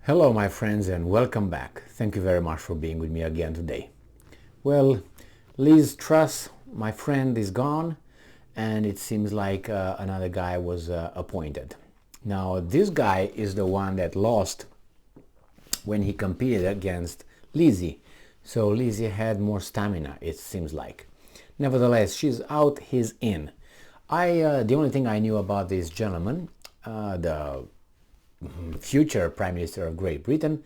Hello my friends and welcome back. Thank you very much for being with me again today. Well, Liz Truss, my friend, is gone and it seems like another guy was appointed. Now this guy is the one that lost when he competed against Lizzie. So Lizzie had more stamina, it seems like. Nevertheless, she's out, he's in. The only thing I knew about this gentleman, the future Prime Minister of Great Britain,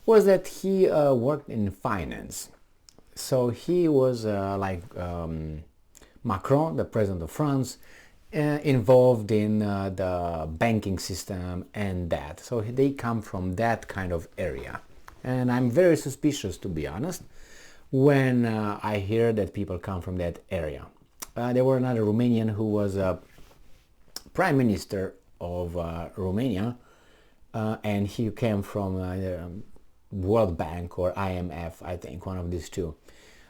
was that he worked in finance. So he was like Macron, the President of France, involved in the banking system and that. So they come from that kind of area. And I'm very suspicious, to be honest, when I hear that people come from that area. There were another Romanian who was Prime Minister of Romania, and he came from World Bank or IMF, I think, one of these two.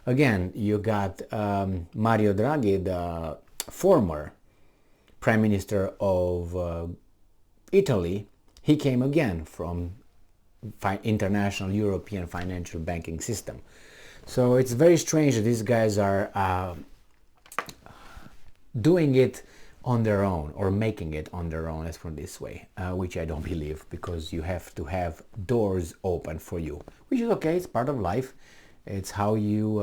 Again, you got Mario Draghi, the former Prime Minister of Italy. He came again from international European financial banking system. So it's very strange that these guys are doing it on their own or making it on their own, let's put it this way, which I don't believe, because you have to have doors open for you, which is okay, it's part of life. It's how you,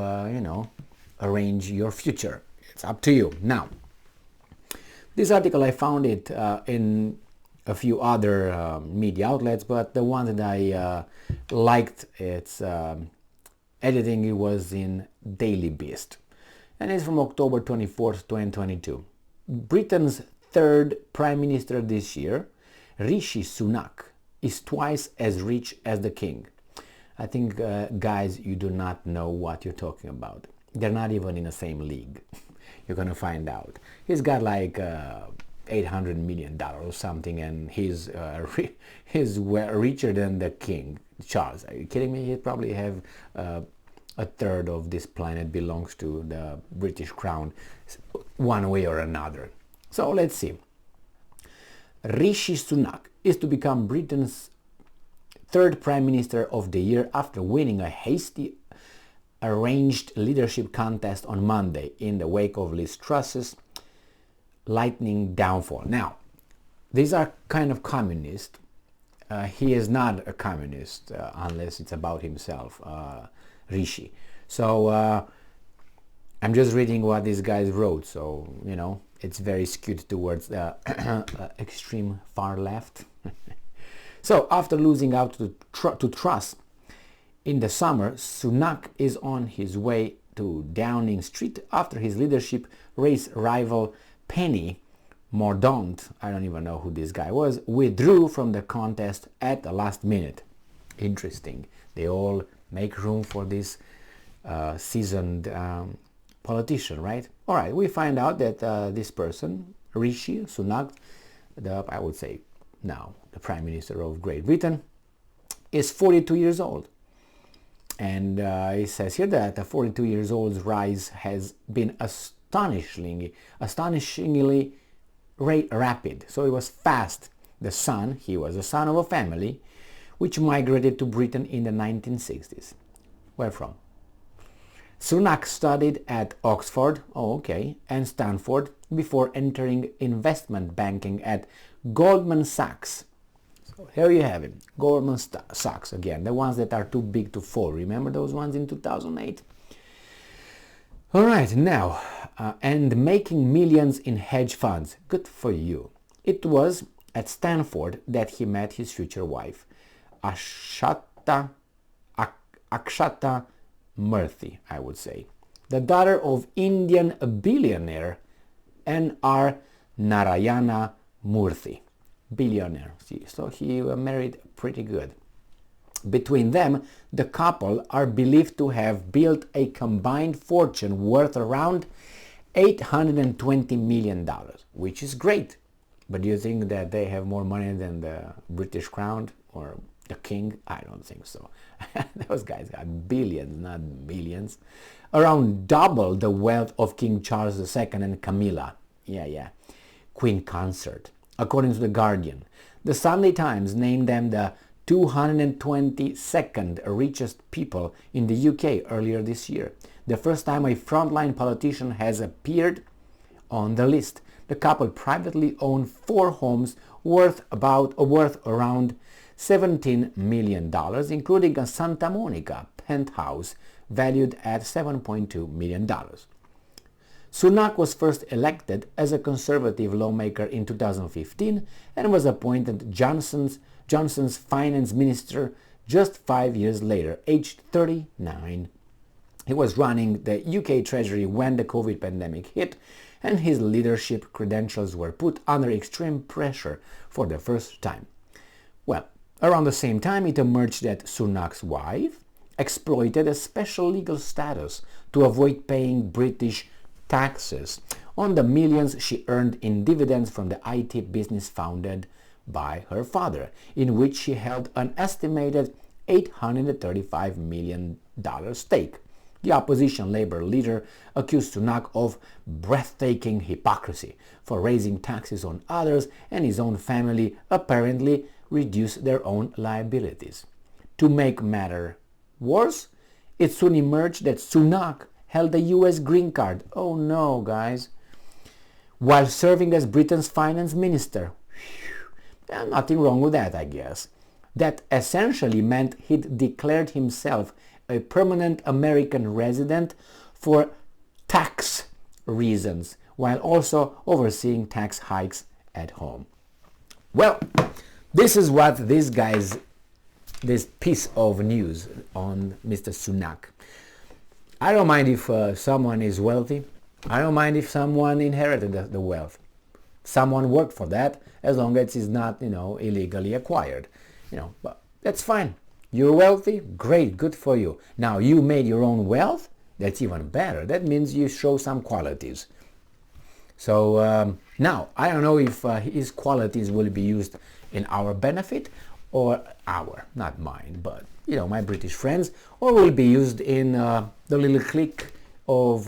arrange your future. It's up to you. Now, this article, I found it in a few other media outlets, but the one that I liked its editing, it was in Daily Beast. And it's from October 24th, 2022. Britain's third Prime Minister this year, Rishi Sunak, is twice as rich as the king. I think, guys, you do not know what you're talking about. They're not even in the same league. You're going to find out. He's got like $800 million or something, and he's richer than the king, Charles. Are you kidding me? He probably have a third of this planet belongs to the British crown, one way or another. So let's see. Rishi Sunak is to become Britain's third Prime Minister of the year after winning a hasty arranged leadership contest on Monday in the wake of Liz Truss's lightning downfall. Now, these are kind of communist. He is not a communist unless it's about himself, Rishi. So I'm just reading what these guys wrote. So, it's very skewed towards the extreme far left. So after losing out to Truss in the summer, Sunak is on his way to Downing Street after his leadership race rival Penny Mordaunt, I don't even know who this guy was, withdrew from the contest at the last minute. Interesting. They all make room for this seasoned politician, right? All right, we find out that this person, Rishi Sunak, I would say now the Prime Minister of Great Britain, is 42 years old. And it says here that the 42 years old's rise has been astonishingly rapid. So it was fast. He was the son of a family which migrated to Britain in the 1960s. Where from? Sunak studied at Oxford, and Stanford before entering investment banking at Goldman Sachs. So here you have it, Goldman Sachs again, the ones that are too big to fall. Remember those ones in 2008? All right, now, and making millions in hedge funds. Good for you. It was at Stanford that he met his future wife, Akshata Murthy, I would say, the daughter of Indian billionaire N.R. Narayana Murthy, billionaire. See, so he married pretty good. Between them, the couple are believed to have built a combined fortune worth around $820 million, which is great. But do you think that they have more money than the British crown or the king? I don't think so. Those guys got billions, not millions. Around double the wealth of King Charles II and Camilla. Queen consort. According to The Guardian, the Sunday Times named them the 222nd richest people in the UK earlier this year. The first time a frontline politician has appeared on the list. The couple privately owned 4 homes worth around $17 million, including a Santa Monica penthouse valued at $7.2 million. Sunak was first elected as a conservative lawmaker in 2015 and was appointed Johnson's finance minister just 5 years later, aged 39. He was running the UK Treasury when the COVID pandemic hit, and his leadership credentials were put under extreme pressure for the first time. Well, around the same time it emerged that Sunak's wife exploited a special legal status to avoid paying British taxes on the millions she earned in dividends from the IT business founded by her father, in which she held an estimated $835 million stake. The opposition Labour leader accused Sunak of breathtaking hypocrisy for raising taxes on others, and his own family apparently reduced their own liabilities. To make matter worse, it soon emerged that Sunak held a US green card. Oh no, guys. While serving as Britain's finance minister. Nothing wrong with that, I guess. That essentially meant he'd declared himself a permanent American resident for tax reasons, while also overseeing tax hikes at home. Well, this is what this piece of news on Mr. Sunak. I don't mind if someone is wealthy. I don't mind if someone inherited the wealth. Someone worked for that, as long as it's not, illegally acquired. But that's fine. You're wealthy, great, good for you. Now you made your own wealth, that's even better. That means you show some qualities. So now, I don't know if his qualities will be used in our benefit or not mine, but my British friends, or will be used in the little clique of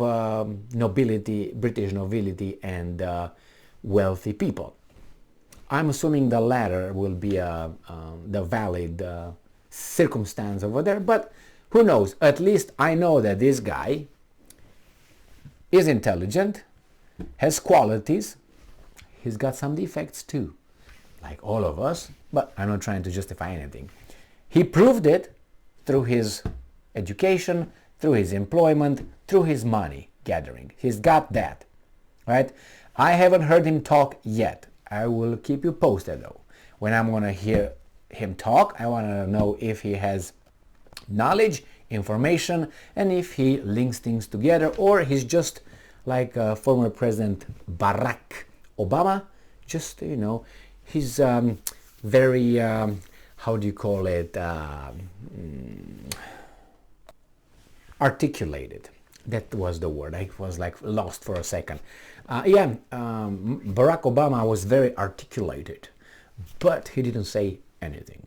British nobility and wealthy people. I'm assuming the latter will be the valid circumstance over there, but who knows? At least I know that this guy is intelligent, has qualities. He's got some defects too, like all of us, but I'm not trying to justify anything. He proved it through his education, through his employment, through his money gathering. He's got that, right? I haven't heard him talk yet. I will keep you posted though. When I'm going to hear him talk, I want to know if he has knowledge, information, and if he links things together, or he's just like former President Barack Obama, just, he's very, how do you call it, articulated. That was the word. I was lost for a second. Barack Obama was very articulated, but he didn't say anything.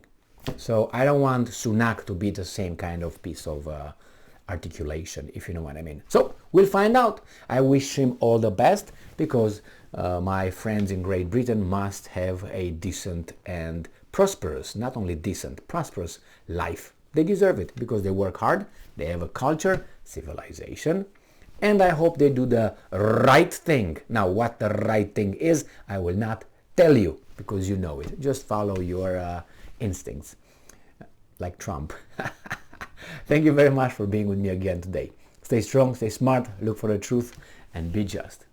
So I don't want Sunak to be the same kind of piece of articulation, if you know what I mean. So we'll find out. I wish him all the best, because my friends in Great Britain must have a decent and prosperous, not only decent, prosperous life. They deserve it because they work hard, they have a culture, civilization, and I hope they do the right thing. Now, what the right thing is, I will not tell you, because you know it. Just follow your instincts, like Trump. Thank you very much for being with me again today. Stay strong, stay smart, look for the truth, and be just.